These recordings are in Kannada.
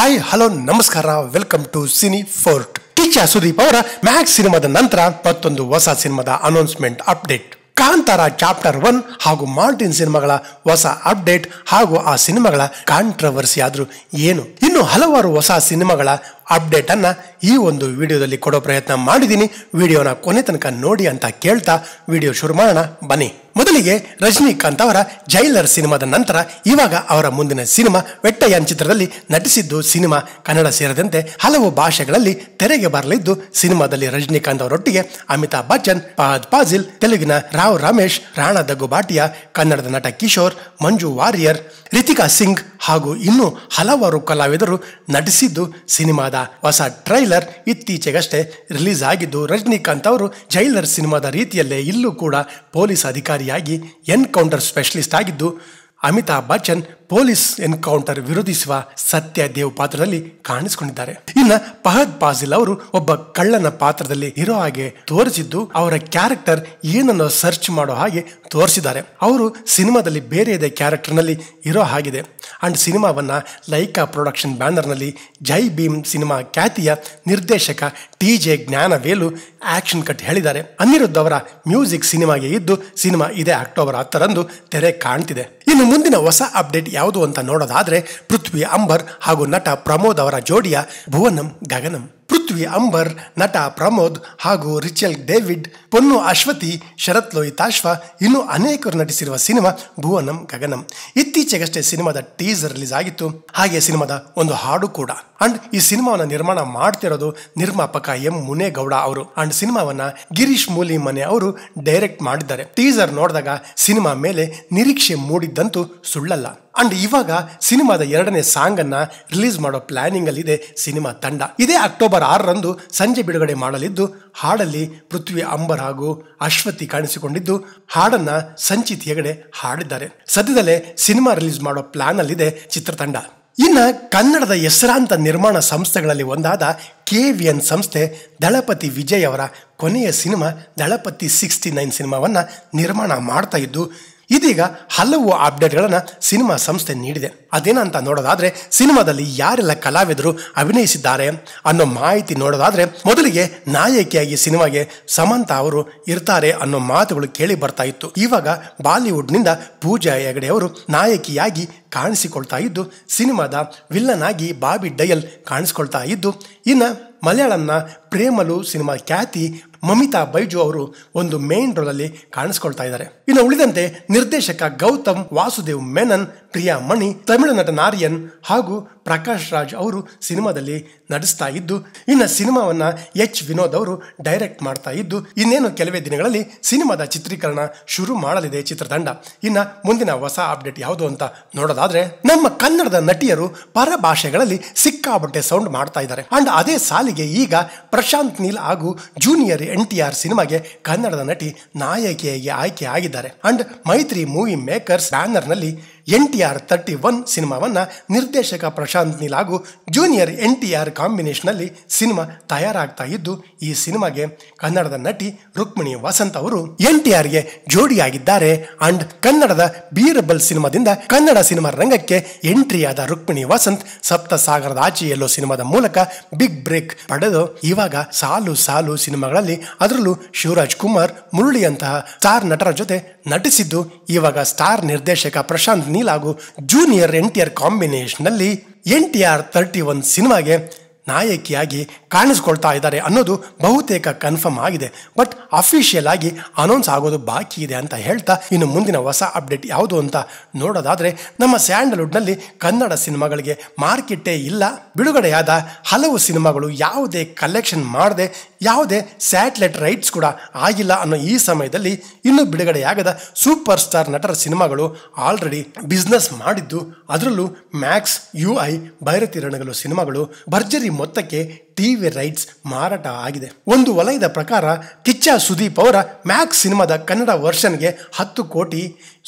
ಹಾಯ್ ಹಲೋ ನಮಸ್ಕಾರ, welcome to cine fort. Kichcha Sudeep ಅವರ ಮ್ಯಾಕ್ಸ್ ಸಿನಿಮಾದ ನಂತರ ಮತ್ತೊಂದು ಹೊಸ ಸಿನಿಮಾದ ಅನೌನ್ಸ್ಮೆಂಟ್ ಅಪ್ಡೇಟ್. ಕಾಂತಾರ ಚಾಪ್ಟರ್ 1 ಹಾಗೂ ಮಾರ್ಟಿನ್ ಸಿನಿಮಾಗಳ ಹೊಸ ಅಪ್ಡೇಟ್ ಹಾಗೂ ಆ ಸಿನಿಮಾಗಳ ಕಾಂಟ್ರವರ್ಸಿ ಆದ್ರೂ ಏನು, ಇನ್ನು ಹಲವಾರು ಹೊಸ ಸಿನಿಮಾಗಳ ಅಪ್ಡೇಟ್ ಅನ್ನ ಈ ಒಂದು ವಿಡಿಯೋದಲ್ಲಿ ಕೊಡೋ ಪ್ರಯತ್ನ ಮಾಡಿದ್ದೀನಿ. ವಿಡಿಯೋನ ಕೊನೆ ತನಕ ನೋಡಿ ಅಂತ ಕೇಳ್ತಾ ವಿಡಿಯೋ ಶುರು ಮಾಡೋಣ ಬನ್ನಿ. ಮೊದಲಿಗೆ ರಜನಿಕಾಂತ್ ಅವರ ಜೈಲರ್ ಸಿನಿಮಾದ ನಂತರ ಇವಾಗ ಅವರ ಮುಂದಿನ ಸಿನಿಮಾ ವೆಟ್ಟಯಾನ್ ಚಿತ್ರದಲ್ಲಿ ನಟಿಸಿದ್ದು ಸಿನಿಮಾ ಕನ್ನಡ ಸೇರಿದಂತೆ ಹಲವು ಭಾಷೆಗಳಲ್ಲಿ ತೆರೆಗೆ ಬರಲಿದ್ದು, ಸಿನಿಮಾದಲ್ಲಿ ರಜನಿಕಾಂತ್ ಅವರೊಟ್ಟಿಗೆ ಅಮಿತಾಬ್ ಬಚ್ಚನ್, ಫಹದ್ ಫಾಜಿಲ್, ತೆಲುಗಿನ ರಾವ್ ರಮೇಶ್, ರಾಣಾ ದಗ್ಗು ಭಾಟಿಯಾ, ಕನ್ನಡದ ನಟ ಕಿಶೋರ್, ಮಂಜು ವಾರಿಯರ್, ರಿತಿಕಾ ಸಿಂಗ್ ಹಾಗೂ ಇನ್ನೂ ಹಲವಾರು ಕಲಾವಿದರು ನಟಿಸಿದ್ದು ಸಿನಿಮಾದ ಹೊಸ ಟ್ರೈಲರ್ ಇತ್ತೀಚೆಗಷ್ಟೇ ರಿಲೀಸ್ ಆಗಿದ್ದು, ರಜನಿಕಾಂತ್ ಅವರು ಜೈಲರ್ ಸಿನಿಮಾದ ರೀತಿಯಲ್ಲೇ ಇಲ್ಲೂ ಕೂಡ ಪೊಲೀಸ್ ಅಧಿಕಾರಿಯಾಗಿ ಎನ್ಕೌಂಟರ್ ಸ್ಪೆಷಲಿಸ್ಟ್ ಆಗಿದ್ದು, ಅಮಿತಾಬ್ ಬಚ್ಚನ್ ಪೊಲೀಸ್ ಎನ್ಕೌಂಟರ್ ವಿರೋಧಿಸುವ ಸತ್ಯ ದೇವ್ ಪಾತ್ರದಲ್ಲಿ ಕಾಣಿಸಿಕೊಂಡಿದ್ದಾರೆ. ಇನ್ನು ಫಹದ್ ಫಾಜಿಲ್ ಅವರು ಒಬ್ಬ ಕಳ್ಳನ ಪಾತ್ರದಲ್ಲಿ ಇರೋ ಹಾಗೆ ತೋರಿಸಿದ್ದು, ಅವರ ಕ್ಯಾರೆಕ್ಟರ್ ಏನನ್ನೋ ಸರ್ಚ್ ಮಾಡೋ ಹಾಗೆ ತೋರಿಸಿದ್ದಾರೆ. ಅವರು ಸಿನಿಮಾದಲ್ಲಿ ಬೇರೆಯದೇ ಕ್ಯಾರೆಕ್ಟರ್ ನಲ್ಲಿ ಇರೋ ಹಾಗಿದೆ. ಅಂಡ್ ಸಿನಿಮಾವನ್ನ ಲೈಕಾ ಪ್ರೊಡಕ್ಷನ್ ಬ್ಯಾನರ್ ನಲ್ಲಿ ಜೈ ಭೀಮ್ ಸಿನಿಮಾ ಖ್ಯಾತಿಯ ನಿರ್ದೇಶಕ TJ ಜ್ಞಾನವೇಲು ಆಕ್ಷನ್ ಕಟ್ ಹೇಳಿದ್ದಾರೆ. ಅನಿರುದ್ಧ್ ಅವರ ಮ್ಯೂಸಿಕ್ ಸಿನಿಮಾಗೆ ಇದ್ದು, ಸಿನಿಮಾ ಇದೇ ಅಕ್ಟೋಬರ್ 10ರಂದು ತೆರೆ ಕಾಣ್ತಿದೆ. ಇನ್ನು ಮುಂದಿನ ಹೊಸ ಅಪ್ಡೇಟ್ ಯಾವುದು ಅಂತ ನೋಡೋದಾದ್ರೆ, ಪೃಥ್ವಿ ಅಂಬರ್ ಹಾಗೂ ನಟ ಪ್ರಮೋದ್ ಅವರ ಜೋಡಿಯ ಭುವನಂ ಗಗನಂ. ಪೃಥ್ವಿ ಅಂಬರ್, ನಟ ಪ್ರಮೋದ್ ಹಾಗೂ ರಿಚಲ್ ಡೇವಿಡ್, ಪೊನ್ನು ಅಶ್ವತಿ, ಶರತ್ ಲೋಹಿತಾಶ್ವ ಇನ್ನು ಅನೇಕರು ನಟಿಸಿರುವ ಸಿನಿಮಾ ಭುವನಂ ಗಗನಂ. ಇತ್ತೀಚೆಗಷ್ಟೇ ಸಿನಿಮಾದ ಟೀಸರ್ ರಿಲೀಸ್ ಆಗಿತ್ತು, ಹಾಗೆ ಸಿನಿಮಾದ ಒಂದು ಹಾಡು ಕೂಡ. ಅಂಡ್ ಈ ಸಿನಿಮಾವನ್ನ ನಿರ್ಮಾಣ ಮಾಡ್ತಿರೋದು ನಿರ್ಮಾಪಕ M ಮುನೇಗೌಡ ಅವರು. ಅಂಡ್ ಸಿನಿಮಾವನ್ನ ಗಿರೀಶ್ ಮೂಲಿಮನೆ ಅವರು ಡೈರೆಕ್ಟ್ ಮಾಡಿದ್ದಾರೆ. ಟೀಸರ್ ನೋಡಿದಾಗ ಸಿನಿಮಾ ಮೇಲೆ ನಿರೀಕ್ಷೆ ಮೂಡಿದ್ದಂತೂ ಸುಳ್ಳಲ್ಲ. ಅಂಡ್ ಇವಾಗ ಸಿನಿಮಾದ 2ನೇ ಸಾಂಗ್ ಅನ್ನ ರಿಲೀಸ್ ಮಾಡೋ ಪ್ಲಾನಿಂಗ್ ಅಲ್ಲಿ ಇದೆ ಸಿನಿಮಾ ತಂಡ. ಇದೇ ಅಕ್ಟೋಬರ್ 6ರಂದು ಸಂಜೆ ಬಿಡುಗಡೆ ಮಾಡಲಿದ್ದು, ಹಾಡಲ್ಲಿ ಪೃಥ್ವಿ ಅಂಬರ್ ಹಾಗೂ ಅಶ್ವತಿ ಕಾಣಿಸಿಕೊಂಡಿದ್ದು, ಹಾಡನ್ನ ಸಂಚಿತ್ ಹೆಗಡೆ ಹಾಡಿದ್ದಾರೆ. ಸದ್ಯದಲ್ಲೇ ಸಿನಿಮಾ ರಿಲೀಸ್ ಮಾಡೋ ಪ್ಲಾನ್ ಅಲ್ಲಿದೆ ಚಿತ್ರತಂಡ. ಇನ್ನ ಕನ್ನಡದ ಹೆಸರಾಂತ ನಿರ್ಮಾಣ ಸಂಸ್ಥೆಗಳಲ್ಲಿ ಒಂದಾದ KVN ಸಂಸ್ಥೆ ದಳಪತಿ ವಿಜಯ್ ಅವರ ಕೊನೆಯ ಸಿನಿಮಾ ದಳಪತಿ 69 ಸಿನಿಮಾವನ್ನ ನಿರ್ಮಾಣ ಮಾಡ್ತಾ ಇದ್ದು, ಇದೀಗ ಹಲವು ಅಪ್ಡೇಟ್ಗಳನ್ನ ಸಿನಿಮಾ ಸಂಸ್ಥೆ ನೀಡಿದೆ. ಅದೇನಂತ ನೋಡೋದಾದ್ರೆ, ಸಿನಿಮಾದಲ್ಲಿ ಯಾರೆಲ್ಲ ಕಲಾವಿದರು ಅಭಿನಯಿಸಿದ್ದಾರೆ ಅನ್ನೋ ಮಾಹಿತಿ ನೋಡೋದಾದ್ರೆ, ಮೊದಲಿಗೆ ನಾಯಕಿಯಾಗಿ ಸಿನಿಮಾಗೆ ಸಮಂತಾ ಅವರು ಇರ್ತಾರೆ ಅನ್ನೋ ಮಾತುಗಳು ಕೇಳಿ ಬರ್ತಾ ಇತ್ತು. ಇವಾಗ ಬಾಲಿವುಡ್ ನಿಂದ ಪೂಜಾ ಹೆಗಡೆ ಅವರು ನಾಯಕಿಯಾಗಿ ಕಾಣಿಸಿಕೊಳ್ತಾ ಇದ್ದು, ಸಿನಿಮಾದ ವಿಲ್ಲನ್ ಆಗಿ ಬಾಬಿ ಡಯಲ್ ಕಾಣಿಸ್ಕೊಳ್ತಾ ಇದ್ದು, ಇನ್ನು ಮಲಯಾಳಂನ ಪ್ರೇಮಲು ಸಿನಿಮಾ ಖ್ಯಾತಿ ಮಮಿತಾ ಬೈಜು ಅವರು ಒಂದು ಮೇನ್ ರೋಲ್ ಅಲ್ಲಿ ಕಾಣಿಸ್ಕೊಳ್ತಾ ಇದ್ದಾರೆ. ಇನ್ನು ಉಳಿದಂತೆ ನಿರ್ದೇಶಕ ಗೌತಮ್ ವಾಸುದೇವ್ ಮೆನನ್, ಪ್ರಿಯಾ ಮಣಿ, ತಮಿಳು ನಟ ನಾರಿಯನ್ ಹಾಗೂ ಪ್ರಕಾಶ್ ರಾಜ್ ಅವರು ಸಿನಿಮಾದಲ್ಲಿ ನಟಿಸ್ತಾ ಇದ್ದು, ಇನ್ನು ಸಿನಿಮಾವನ್ನ H ವಿನೋದ್ ಅವರು ಡೈರೆಕ್ಟ್ ಮಾಡ್ತಾ ಇದ್ದು, ಇನ್ನೇನು ಕೆಲವೇ ದಿನಗಳಲ್ಲಿ ಸಿನಿಮಾದ ಚಿತ್ರೀಕರಣ ಶುರು ಮಾಡಲಿದೆ ಚಿತ್ರತಂಡ. ಇನ್ನ ಮುಂದಿನ ಹೊಸ ಅಪ್ಡೇಟ್ ಯಾವುದು ಅಂತ ನೋಡೋದಾದ್ರೆ, ನಮ್ಮ ಕನ್ನಡದ ನಟಿಯರು ಪರ ಭಾಷೆಗಳಲ್ಲಿ ಸಿಕ್ಕಾಬಟ್ಟೆ ಸೌಂಡ್ ಮಾಡ್ತಾ ಇದ್ದಾರೆ. ಅಂಡ್ ಅದೇ ಸಾಲಿಗೆ ಈಗ ಪ್ರಶಾಂತ್ ನೀಲ್ ಹಾಗೂ ಜೂನಿಯರ್ NTR ಸಿನಿಮಾಗೆ ಕನ್ನಡದ ನಟಿ ನಾಯಕಿಯಾಗಿ ಆಯ್ಕೆ ಆಗಿದ್ದಾರೆ. ಅಂಡ್ ಮೈತ್ರಿ ಮೂವಿ ಮೇಕರ್ಸ್ ಬ್ಯಾನರ್ ನಲ್ಲಿ NTR 31 ಸಿನಿಮಾವನ್ನ ನಿರ್ದೇಶಕ ಪ್ರಶಾಂತ್ ನೀಲ್ ಹಾಗೂ ಜೂನಿಯರ್ NTR ಕಾಂಬಿನೇಷನ್ ನಲ್ಲಿ ಸಿನಿಮಾ ತಯಾರಾಗ್ತಾ ಇದ್ದು, ಈ ಸಿನಿಮಾಗೆ ಕನ್ನಡದ ನಟಿ ರುಕ್ಮಿಣಿ ವಸಂತ್ ಅವರು NTRಗೆ ಜೋಡಿಯಾಗಿದ್ದಾರೆ. ಅಂಡ್ ಕನ್ನಡದ ಬೀರಬಲ್ ಸಿನಿಮಾದಿಂದ ಕನ್ನಡ ಸಿನಿಮಾ ರಂಗಕ್ಕೆ ಎಂಟ್ರಿ ಆದ ರುಕ್ಮಿಣಿ ವಸಂತ್ ಸಪ್ತ ಸಾಗರದ ಆಚೆ ಎಲ್ಲೋ ಸಿನಿಮಾದ ಮೂಲಕ ಬಿಗ್ ಬ್ರೇಕ್ ಪಡೆದು ಇವಾಗ ಸಾಲು ಸಾಲು ಸಿನಿಮಾಗಳಲ್ಲಿ, ಅದರಲ್ಲೂ ಶಿವರಾಜ್ ಕುಮಾರ್, ಮುರಳಿಯಂತಹ ಸ್ಟಾರ್ ನಟರ ಜೊತೆ ನಟಿಸಿದ್ದು, ಇವಾಗ ಸ್ಟಾರ್ ನಿರ್ದೇಶಕ ಪ್ರಶಾಂತ್ ನೀಲ್ ಹಾಗೂ ಜೂನಿಯರ್ NTR ಕಾಂಬಿನೇಷನ್ ನಲ್ಲಿ NTR 31 ಸಿನಿಮಾಗೆ ನಾಯಕಿಯಾಗಿ ಕಾಣಿಸ್ಕೊಳ್ತಾ ಇದ್ದಾರೆ ಅನ್ನೋದು ಬಹುತೇಕ ಕನ್ಫರ್ಮ್ ಆಗಿದೆ. ಬಟ್ ಅಫಿಷಿಯಲ್ ಆಗಿ ಅನೌನ್ಸ್ ಆಗೋದು ಬಾಕಿ ಇದೆ ಅಂತ ಹೇಳ್ತಾ, ಇನ್ನು ಮುಂದಿನ ಹೊಸ ಅಪ್ಡೇಟ್ ಯಾವುದು ಅಂತ ನೋಡೋದಾದ್ರೆ, ನಮ್ಮ ಸ್ಯಾಂಡಲ್ವುಡ್ ನಲ್ಲಿ ಕನ್ನಡ ಸಿನಿಮಾಗಳಿಗೆ ಮಾರ್ಕೆಟೇ ಇಲ್ಲ. ಬಿಡುಗಡೆಯಾದ ಹಲವು ಸಿನಿಮಾಗಳು ಯಾವುದೇ ಕಲೆಕ್ಷನ್ ಮಾಡದೆ, ಯಾವುದೇ ಸ್ಯಾಟಲೈಟ್ ರೈಟ್ಸ್ ಕೂಡ ಆಗಿಲ್ಲ ಅನ್ನೋ ಈ ಸಮಯದಲ್ಲಿ ಇನ್ನು ಬಿಡುಗಡೆಯಾಗದ ಸೂಪರ್ ಸ್ಟಾರ್ ನಟರ ಸಿನಿಮಾಗಳು ಆಲ್ರೆಡಿ ಬಿಸ್ನೆಸ್ ಮಾಡಿದ್ದು, ಅದರಲ್ಲೂ ಮ್ಯಾಕ್ಸ್, UI, ಭೈರತಿ ರಣಗಲು ಸಿನಿಮಾಗಳು ಭರ್ಜರಿ ಮೊತ್ತಕ್ಕೆ ಟಿವಿ ರೈಟ್ಸ್ ಮಾರಾಟ ಆಗಿದೆ. ಒಂದು ವಲಯದ ಪ್ರಕಾರ ಕಿಚ್ಚ ಸುದೀಪ್ ಅವರ ಮ್ಯಾಕ್ಸ್ ಸಿನಿಮಾದ ಕನ್ನಡ ವರ್ಷನ್ಗೆ 10 ಕೋಟಿ,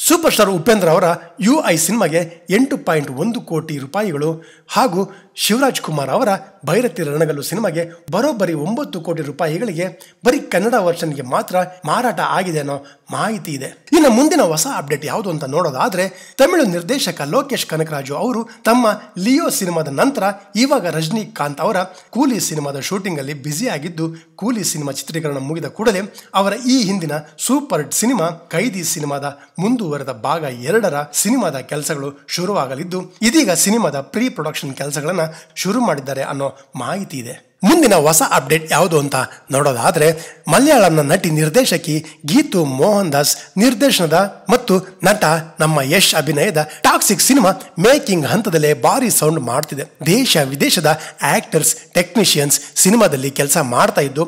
ಸೂಪರ್ ಸ್ಟಾರ್ ಉಪೇಂದ್ರ ಅವರ UI ಸಿನಿಮಾಗೆ 8.1 ಕೋಟಿ ರೂಪಾಯಿಗಳು ಹಾಗೂ ಶಿವರಾಜ್ ಕುಮಾರ್ ಅವರ ಭೈರತಿ ರಣಗಲು ಸಿನಿಮಾಗೆ ಬರೋಬ್ಬರಿ 9 ಕೋಟಿ ರೂಪಾಯಿಗಳಿಗೆ ಬರೀ ಕನ್ನಡ ವರ್ಷನ್ಗೆ ಮಾತ್ರ ಮಾರಾಟ ಆಗಿದೆ ಅನ್ನೋ ಮಾಹಿತಿ ಇದೆ. ಇನ್ನು ಮುಂದಿನ ಹೊಸ ಅಪ್ಡೇಟ್ ಯಾವುದು ಅಂತ ನೋಡೋದಾದ್ರೆ, ತಮಿಳು ನಿರ್ದೇಶಕ ಲೋಕೇಶ್ ಕನಕರಾಜು ಅವರು ತಮ್ಮ ಲಿಯೋ ಸಿನಿಮಾದ ನಂತರ ಇವಾಗ ರಜನಿಕಾಂತ್ ಅವರ ಕೂಲಿ ಸಿನಿಮಾದ ಶೂಟಿಂಗ್ ಅಲ್ಲಿ ಬ್ಯುಸಿ ಆಗಿದ್ದು, ಕೂಲಿ ಸಿನಿಮಾ ಚಿತ್ರೀಕರಣ ಮುಗಿದ ಕೂಡಲೇ ಅವರ ಈ ಹಿಂದಿನ ಸೂಪರ್ ಹಿಟ್ ಸಿನಿಮಾ ಕೈದಿ ಸಿನಿಮಾದ ಮುಂದುವರೆದ ಭಾಗ 2ರ ಸಿನಿಮಾದ ಕೆಲಸಗಳು ಶುರುವಾಗಲಿದ್ದು, ಇದೀಗ ಸಿನಿಮಾದ ಪ್ರೀ ಪ್ರೊಡಕ್ಷನ್ ಕೆಲಸಗಳನ್ನ ಶುರು ಮಾಡಿದ್ದಾರೆ ಅನ್ನೋ ಮಾಹಿತಿ ಇದೆ. ಮುಂದಿನ ಹೊಸ ಅಪ್ಡೇಟ್ ಯಾವುದು ಅಂತ ನೋಡೋದಾದ್ರೆ, ಮಲಯಾಳಂನ ನಟಿ ನಿರ್ದೇಶಕಿ ಗೀತು ಮೋಹನ್ ದಾಸ್ ನಿರ್ದೇಶನದ ಮತ್ತು ನಟ ನಮ್ಮ ಯಶ್ ಅಭಿನಯದ ಟಾಕ್ಸಿಕ್ ಸಿನಿಮಾ ಮೇಕಿಂಗ್ ಹಂತದಲ್ಲೇ ಭಾರಿ ಸೌಂಡ್ ಮಾಡ್ತಿದೆ. ದೇಶ ವಿದೇಶದ ಆಕ್ಟರ್ಸ್, ಟೆಕ್ನಿಷಿಯನ್ಸ್ ಸಿನಿಮಾದಲ್ಲಿ ಕೆಲಸ ಮಾಡ್ತಾ ಇದ್ದು,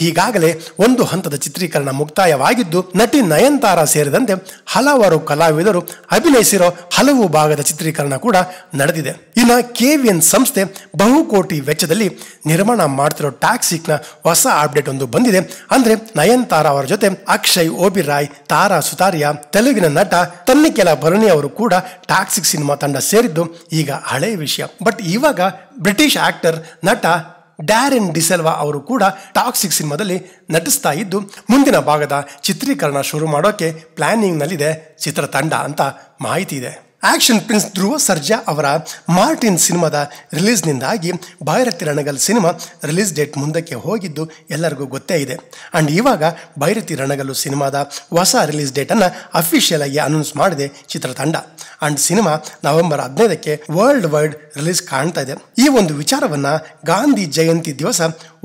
ಈಗಾಗಲೇ ಒಂದು ಹಂತದ ಚಿತ್ರೀಕರಣ ಮುಕ್ತಾಯವಾಗಿದ್ದು, ನಟಿ ನಯನತಾರ ಸೇರಿದಂತೆ ಹಲವಾರು ಕಲಾವಿದರು ಅಭಿನಯಿಸಿರೋ ಹಲವು ಭಾಗದ ಚಿತ್ರೀಕರಣ ಕೂಡ ನಡೆದಿದೆ. ಇನ್ನು KVN ಸಂಸ್ಥೆ ಬಹುಕೋಟಿ ವೆಚ್ಚದಲ್ಲಿ ನಿರ್ಮಾಣ ಮಾಡ್ತಿರೋ ಟಾಕ್ಸಿಕ್ ನ ಹೊಸ ಅಪ್ಡೇಟ್ ಒಂದು ಬಂದಿದೆ. ಅಂದ್ರೆ ನಯನತಾರ ಅವರ ಜೊತೆ ಅಕ್ಷಯ್ ಓಬಿರಾಯ್, ತಾರಾ ಸುತಾರಿಯಾ, ತೆಲುಗಿನ ನಟ ತನ್ನಿಕೆಲ ಭರಣಿ ಅವರು ಕೂಡ ಟಾಕ್ಸಿಕ್ ಸಿನಿಮಾ ತಂಡ ಸೇರಿದ್ದು ಈಗ ಹಳೆಯ ವಿಷಯ. ಬಟ್ ಇವಾಗ ಬ್ರಿಟಿಷ್ ಆಕ್ಟರ್ ನಟ ಡ್ಯಾರೆನ್ ಡಿಸೆಲ್ವಾ ಅವರು ಕೂಡ ಟಾಕ್ಸಿಕ್ ಸಿನಿಮಾದಲ್ಲಿ ನಟಿಸ್ತಾ ಇದ್ದು, ಮುಂದಿನ ಭಾಗದ ಚಿತ್ರೀಕರಣ ಶುರು ಮಾಡೋಕೆ ಪ್ಲಾನಿಂಗ್ ನಲ್ಲಿದೆ ಚಿತ್ರತಂಡ ಅಂತ ಮಾಹಿತಿ ಇದೆ. ಆಕ್ಷನ್ ಪ್ರಿನ್ಸ್ ಧ್ರುವ ಸರ್ಜಾ ಅವರ ಮಾರ್ಟಿನ್ ಸಿನಿಮಾದ ರಿಲೀಸ್ನಿಂದಾಗಿ Bhairathi Ranagal cinema release date ಮುಂದಕ್ಕೆ ಹೋಗಿದ್ದು ಎಲ್ಲರಿಗೂ ಗೊತ್ತೇ ಇದೆ. ಅಂಡ್ ಇವಾಗ ಭೈರತಿ ರಣಗಲ್ಲು ಸಿನಿಮಾದ ಹೊಸ ರಿಲೀಸ್ ಡೇಟ್ ಅನ್ನ ಅಫಿಷಿಯಲ್ ಆಗಿ ಅನೌನ್ಸ್ ಮಾಡಿದೆ ಚಿತ್ರತಂಡ. ಅಂಡ್ ಸಿನಿಮಾ ನವೆಂಬರ್ 15ಕ್ಕೆ ವರ್ಲ್ಡ್ ವೈಡ್ ರಿಲೀಸ್ ಕಾಣ್ತಾ ಇದೆ. ಈ ಒಂದು ವಿಚಾರವನ್ನ ಗಾಂಧಿ ಜಯಂತಿ ದಿವಸ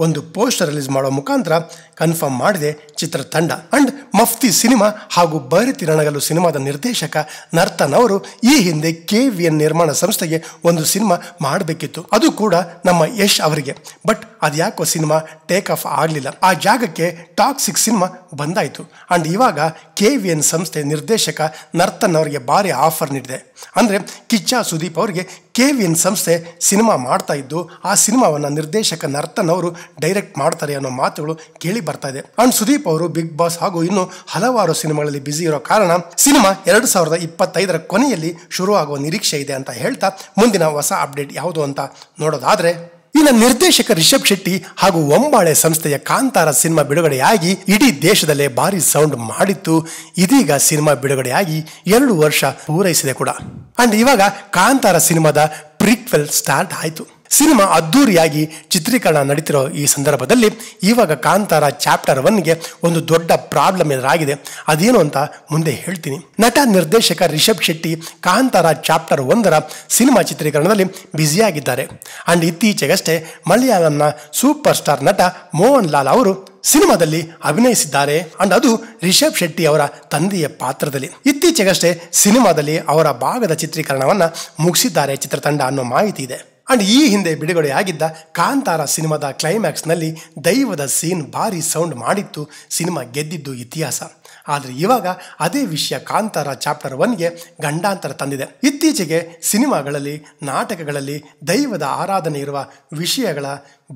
ಒಂದು ಪೋಸ್ಟರ್ ರಿಲೀಸ್ ಮಾಡೋ ಮುಖಾಂತರ ಕನ್ಫರ್ಮ್ ಮಾಡಿದೆ ಚಿತ್ರತಂಡ. ಅಂಡ್ ಮಫ್ತಿ ಸಿನಿಮಾ ಹಾಗೂ ಭೈರತಿ ರಣಗಲ್ಲು ಸಿನಿಮಾದ ನಿರ್ದೇಶಕ ನರ್ತನ್ ಅವರು ಈ ಹಿಂದೆ KVN ನಿರ್ಮಾಣ ಸಂಸ್ಥೆಗೆ ಒಂದು ಸಿನಿಮಾ ಮಾಡಬೇಕಿತ್ತು, ಅದು ಕೂಡ ನಮ್ಮ ಯಶ್ ಅವರಿಗೆ. ಬಟ್ ಅದ್ಯಾಕೋ ಸಿನಿಮಾ ಟೇಕ್ ಆಫ್ ಆಗಲಿಲ್ಲ. ಆ ಜಾಗಕ್ಕೆ ಟಾಕ್ಸಿಕ್ ಸಿನಿಮಾ ಬಂದಾಯಿತು. ಅಂಡ್ ಇವಾಗ KVN ಸಂಸ್ಥೆ ನಿರ್ದೇಶಕ ನರ್ತನ್ ಅವರಿಗೆ ಭಾರಿ ಆಫರ್ ನೀಡಿದೆ. ಅಂದ್ರೆ ಕಿಚ್ಚ ಸುದೀಪ್ ಅವರಿಗೆ KVN ಸಂಸ್ಥೆ ಸಿನಿಮಾ ಮಾಡ್ತಾ ಇದ್ದು, ಆ ಸಿನಿಮಾವನ್ನ ನಿರ್ದೇಶಕ ನರ್ತನ್ ಅವರು ಡೈರೆಕ್ಟ್ ಮಾಡ್ತಾರೆ ಅನ್ನೋ ಮಾತುಗಳು ಕೇಳಿ ಬರ್ತಾ ಇದೆ. ಅಂಡ್ ಸುದೀಪ್ ಅವರು ಬಿಗ್ ಬಾಸ್ ಹಾಗೂ ಇನ್ನು ಹಲವಾರು ಸಿನಿಮಾಗಳಲ್ಲಿ ಬ್ಯುಸಿ ಇರೋ ಕಾರಣ ಸಿನಿಮಾ 2025ರ ಕೊನೆಯಲ್ಲಿ ಶುರು ಆಗುವ ನಿರೀಕ್ಷೆ ಇದೆ ಅಂತ ಹೇಳ್ತಾ, ಮುಂದಿನ ಹೊಸ ಅಪ್ಡೇಟ್ ಯಾವುದು ಅಂತ ನೋಡೋದಾದ್ರೆ, ಇನ್ನು ನಿರ್ದೇಶಕ ರಿಷಬ್ ಶೆಟ್ಟಿ ಹಾಗೂ ಒಂಬಾಳೆ ಸಂಸ್ಥೆಯ ಕಾಂತಾರ ಸಿನಿಮಾ ಬಿಡುಗಡೆಯಾಗಿ ಇಡೀ ದೇಶದಲ್ಲೇ ಭಾರಿ ಸೌಂಡ್ ಮಾಡಿತ್ತು. ಇದೀಗ ಸಿನಿಮಾ ಬಿಡುಗಡೆಯಾಗಿ 2 ವರ್ಷ ಪೂರೈಸಿದೆ ಕೂಡ. ಅಂಡ್ ಇವಾಗ ಕಾಂತಾರ ಸಿನಿಮಾದ ಪ್ರೀಕ್ವೆಲ್ ಸ್ಟಾರ್ಟ್ ಆಯಿತು. ಸಿನಿಮಾ ಅದ್ದೂರಿಯಾಗಿ ಚಿತ್ರೀಕರಣ ನಡೀತಿರೋ ಈ ಸಂದರ್ಭದಲ್ಲಿ ಇವಾಗ ಕಾಂತಾರ ಚಾಪ್ಟರ್ 1ಗೆ ಒಂದು ದೊಡ್ಡ ಪ್ರಾಬ್ಲಮ್ ಎದುರಾಗಿದೆ. ಅದೇನು ಅಂತ ಮುಂದೆ ಹೇಳ್ತೀನಿ. ನಟ ನಿರ್ದೇಶಕ ರಿಷಬ್ ಶೆಟ್ಟಿ ಕಾಂತಾರ ಚಾಪ್ಟರ್ 1ರ ಸಿನಿಮಾ ಚಿತ್ರೀಕರಣದಲ್ಲಿ ಬ್ಯುಸಿಯಾಗಿದ್ದಾರೆ. ಅಂಡ್ ಇತ್ತೀಚೆಗಷ್ಟೇ ಮಲಯಾಳಂನ ಸೂಪರ್ ಸ್ಟಾರ್ ನಟ ಮೋಹನ್ ಲಾಲ್ ಅವರು ಸಿನಿಮಾದಲ್ಲಿ ಅಭಿನಯಿಸಿದ್ದಾರೆ. ಅಂಡ್ ಅದು ರಿಷಬ್ ಶೆಟ್ಟಿ ಅವರ ತಂದೆಯ ಪಾತ್ರದಲ್ಲಿ. ಇತ್ತೀಚೆಗಷ್ಟೇ ಸಿನಿಮಾದಲ್ಲಿ ಅವರ ಭಾಗದ ಚಿತ್ರೀಕರಣವನ್ನ ಮುಗಿಸಿದ್ದಾರೆ ಚಿತ್ರತಂಡ ಅನ್ನೋ ಮಾಹಿತಿ ಇದೆ. ಅಂಡ್ ಈ ಹಿಂದೆ ಬಿಡುಗಡೆಯಾಗಿದ್ದ ಕಾಂತಾರ ಸಿನಿಮಾದ ಕ್ಲೈಮ್ಯಾಕ್ಸ್ ನಲ್ಲಿ ದೈವದ ಸೀನ್ ಭಾರಿ ಸೌಂಡ್ ಮಾಡಿತ್ತು. ಸಿನಿಮಾ ಗೆದ್ದಿದ್ದು ಇತಿಹಾಸ. ಆದರೆ ಇವಾಗ ಅದೇ ವಿಷಯ ಕಾಂತಾರ ಚಾಪ್ಟರ್ 1ಗೆ ಗಂಡಾಂತರ ತಂದಿದೆ. ಇತ್ತೀಚೆಗೆ ಸಿನಿಮಾಗಳಲ್ಲಿ, ನಾಟಕಗಳಲ್ಲಿ ದೈವದ ಆರಾಧನೆ ಇರುವ ವಿಷಯಗಳ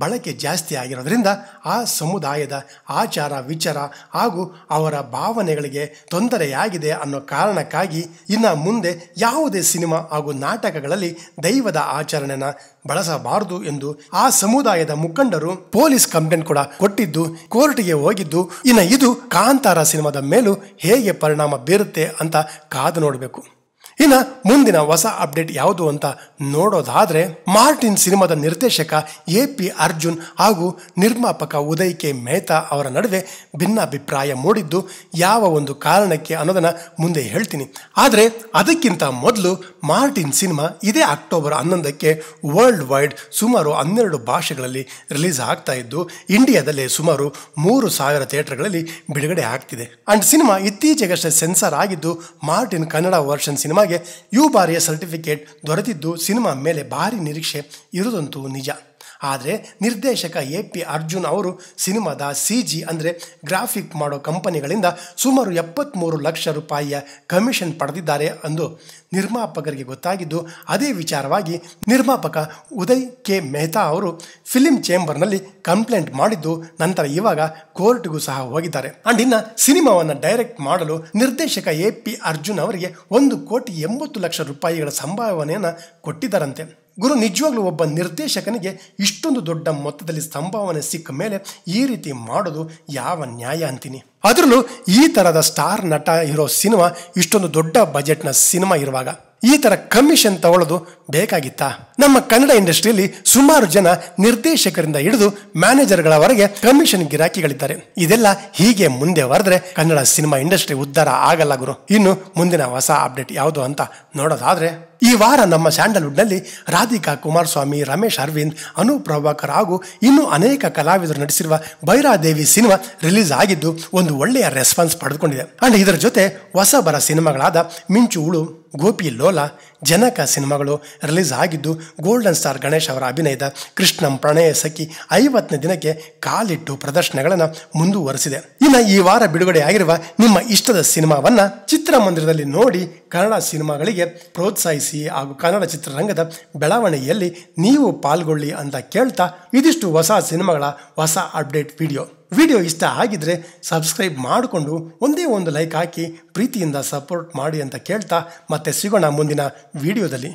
ಬಳಕೆ ಜಾಸ್ತಿ ಆಗಿರೋದ್ರಿಂದ ಆ ಸಮುದಾಯದ ಆಚಾರ ವಿಚಾರ ಹಾಗೂ ಅವರ ಭಾವನೆಗಳಿಗೆ ತೊಂದರೆಯಾಗಿದೆ ಅನ್ನೋ ಕಾರಣಕ್ಕಾಗಿ ಇನ್ನು ಮುಂದೆ ಯಾವುದೇ ಸಿನಿಮಾ ಹಾಗೂ ನಾಟಕಗಳಲ್ಲಿ ದೈವದ ಆಚರಣೆನ ಬಳಸಬಾರದು ಎಂದು ಆ ಸಮುದಾಯದ ಮುಖಂಡರು ಪೊಲೀಸ್ ಕಂಪ್ಲೇಂಟ್ ಕೂಡ ಕೊಟ್ಟಿದ್ದು, ಕೋರ್ಟ್ಗೆ ಹೋಗಿದ್ದು. ಇನ್ನು ಇದು ಕಾಂತಾರ ಸಿನಿಮಾದ ಮೇಲೂ ಹೇಗೆ ಪರಿಣಾಮ ಬೀರುತ್ತೆ ಅಂತ ಕಾದು ನೋಡಬೇಕು. ಇನ್ನು ಮುಂದಿನ ಹೊಸ ಅಪ್ಡೇಟ್ ಯಾವುದು ಅಂತ ನೋಡೋದಾದ್ರೆ, ಮಾರ್ಟಿನ್ ಸಿನಿಮಾದ ನಿರ್ದೇಶಕ AP ಅರ್ಜುನ್ ಹಾಗೂ ನಿರ್ಮಾಪಕ ಉದಯ್ ಕೆ ಮೆಹ್ತಾ ಅವರ ನಡುವೆ ಭಿನ್ನಾಭಿಪ್ರಾಯ ಮೂಡಿದ್ದು ಯಾವ ಒಂದು ಕಾರಣಕ್ಕೆ ಅನ್ನೋದನ್ನ ಮುಂದೆ ಹೇಳ್ತೀನಿ. ಆದರೆ ಅದಕ್ಕಿಂತ ಮೊದಲು ಮಾರ್ಟಿನ್ ಸಿನಿಮಾ ಇದೇ ಅಕ್ಟೋಬರ್ 11ಕ್ಕೆ ವರ್ಲ್ಡ್ ವೈಡ್ ಸುಮಾರು 12 ಭಾಷೆಗಳಲ್ಲಿ ರಿಲೀಸ್ ಆಗ್ತಾ ಇದ್ದು, ಇಂಡಿಯಾದಲ್ಲಿ ಸುಮಾರು 3000 ಥಿಯೇಟರ್ಗಳಲ್ಲಿ ಬಿಡುಗಡೆ ಆಗ್ತಿದೆ. ಅಂಡ್ ಸಿನಿಮಾ ಇತ್ತೀಚೆಗಷ್ಟೇ ಸೆನ್ಸಾರ್ ಆಗಿದ್ದು, ಮಾರ್ಟಿನ್ ಕನ್ನಡ ವರ್ಷನ್ ಸಿನಿಮಾ ಬಾರಿಯ ಸರ್ಟಿಫಿಕೇಟ್ ದೊರೆತಿದ್ದು ಸಿನಿಮಾ ಮೇಲೆ ಭಾರಿ ನಿರೀಕ್ಷೆ ಇರುವುದಂತೂ ನಿಜ. ಆದರೆ ನಿರ್ದೇಶಕ AP ಅರ್ಜುನ್ ಅವರು ಸಿನಿಮಾದ CG ಅಂದರೆ ಗ್ರಾಫಿಕ್ ಮಾಡೋ ಕಂಪನಿಗಳಿಂದ ಸುಮಾರು 73 ಲಕ್ಷ ರೂಪಾಯಿಯ ಕಮಿಷನ್ ಪಡೆದಿದ್ದಾರೆ ಎಂದು ನಿರ್ಮಾಪಕರಿಗೆ ಗೊತ್ತಾಗಿದ್ದು, ಅದೇ ವಿಚಾರವಾಗಿ ನಿರ್ಮಾಪಕ ಉದಯ್ ಕೆ ಮೆಹ್ತಾ ಅವರು ಫಿಲ್ಮ್ ಚೇಂಬರ್ನಲ್ಲಿ ಕಂಪ್ಲೇಂಟ್ ಮಾಡಿದ್ದು, ನಂತರ ಇವಾಗ ಕೋರ್ಟ್ಗೂ ಸಹ ಹೋಗಿದ್ದಾರೆ. ಅಂಡ್ ಇನ್ನು ಸಿನಿಮಾವನ್ನು ಡೈರೆಕ್ಟ್ ಮಾಡಲು ನಿರ್ದೇಶಕ AP ಅರ್ಜುನ್ ಅವರಿಗೆ 1,80,00,000 ರೂಪಾಯಿಗಳ ಸಂಭಾವನೆಯನ್ನು ಕೊಟ್ಟಿದ್ದಾರಂತೆ. ಗುರು, ನಿಜವಾಗ್ಲೂ ಒಬ್ಬ ನಿರ್ದೇಶಕನಿಗೆ ಇಷ್ಟೊಂದು ದೊಡ್ಡ ಮೊತ್ತದಲ್ಲಿ ಸಂಭಾವನೆ ಸಿಕ್ಕ ಮೇಲೆ ಈ ರೀತಿ ಮಾಡೋದು ಯಾವ ನ್ಯಾಯ ಅಂತೀನಿ. ಅದರಲ್ಲೂ ಈ ತರದ ಸ್ಟಾರ್ ನಟ ಇರೋ ಸಿನಿಮಾ, ಇಷ್ಟೊಂದು ದೊಡ್ಡ ಬಜೆಟ್ನ ಸಿನಿಮಾ ಇರುವಾಗ ಈ ತರ ಕಮಿಷನ್ ತಗೊಳ್ಳೋದು ಬೇಕಾಗಿತ್ತಾ? ನಮ್ಮ ಕನ್ನಡ ಇಂಡಸ್ಟ್ರಿಯಲ್ಲಿ ಸುಮಾರು ಜನ ನಿರ್ದೇಶಕರಿಂದ ಹಿಡಿದು ಮ್ಯಾನೇಜರ್ಗಳವರೆಗೆ ಕಮಿಷನ್ ಗಿರಾಕಿಗಳಿದ್ದಾರೆ. ಇದೆಲ್ಲ ಹೀಗೆ ಮುಂದೆ ಬರೆದ್ರೆ ಕನ್ನಡ ಸಿನಿಮಾ ಇಂಡಸ್ಟ್ರಿ ಉದ್ಧಾರ ಆಗಲ್ಲ ಗುರು. ಇನ್ನು ಮುಂದಿನ ಹೊಸ ಅಪ್ಡೇಟ್ ಯಾವುದು ಅಂತ ನೋಡೋದಾದ್ರೆ, ಈ ವಾರ ನಮ್ಮ ಸ್ಯಾಂಡಲ್ವುಡ್ ನಲ್ಲಿ ರಾಧಿಕಾ ಕುಮಾರಸ್ವಾಮಿ, ರಮೇಶ್ ಅರವಿಂದ್, ಅನೂಪ್ ಪ್ರಭಾಕರ್ ಹಾಗೂ ಇನ್ನೂ ಅನೇಕ ಕಲಾವಿದರು ನಟಿಸಿರುವ ಭೈರಾದೇವಿ ಸಿನಿಮಾ ರಿಲೀಸ್ ಆಗಿದ್ದು ಒಂದು ಒಳ್ಳೆಯ ರೆಸ್ಪಾನ್ಸ್ ಪಡೆದುಕೊಂಡಿದೆ. ಅಂಡ್ ಇದರ ಜೊತೆ ಹೊಸಬರ ಸಿನಿಮಾಗಳಾದ ಮಿಂಚು ಹುಳು, ಗೋಪಿ ಲೋಲ, ಜನಕ ಸಿನಿಮಾಗಳು ರಿಲೀಸ್ ಆಗಿದ್ದು ಗೋಲ್ಡನ್ ಸ್ಟಾರ್ ಗಣೇಶ್ ಅವರ ಅಭಿನಯದ ಕೃಷ್ಣಂ ಪ್ರಣಯ ಸಖಿ 50ನೇ ದಿನಕ್ಕೆ ಕಾಲಿಟ್ಟು ಪ್ರದರ್ಶನಗಳನ್ನು ಮುಂದುವರೆಸಿದೆ. ಇನ್ನು ಈ ವಾರ ಬಿಡುಗಡೆ ಆಗಿರುವ ನಿಮ್ಮ ಇಷ್ಟದ ಸಿನಿಮಾವನ್ನ ಚಿತ್ರಮಂದಿರದಲ್ಲಿ ನೋಡಿ ಕನ್ನಡ ಸಿನಿಮಾಗಳಿಗೆ ಪ್ರೋತ್ಸಾಹಿಸಿ ಹಾಗೂ ಕನ್ನಡ ಚಿತ್ರರಂಗದ ಬೆಳವಣಿಗೆಯಲ್ಲಿ ನೀವು ಪಾಲ್ಗೊಳ್ಳಿ ಅಂತ ಕೇಳ್ತಾ, ಇದಿಷ್ಟು ಹೊಸ ಸಿನಿಮಾಗಳ ಹೊಸ ಅಪ್ಡೇಟ್ ವಿಡಿಯೋ ಇಷ್ಟ ಆಗಿದ್ರೆ ಸಬ್ಸ್ಕ್ರೈಬ್ ಮಾಡಿಕೊಂಡು ಒಂದೇ ಒಂದು ಲೈಕ್ ಹಾಕಿ ಪ್ರೀತಿಯಿಂದ ಸಪೋರ್ಟ್ ಮಾಡಿ ಅಂತ ಕೇಳ್ತಾ ಮತ್ತೆ ಸಿಗೋಣ ಮುಂದಿನ ವಿಡಿಯೋದಲ್ಲಿ.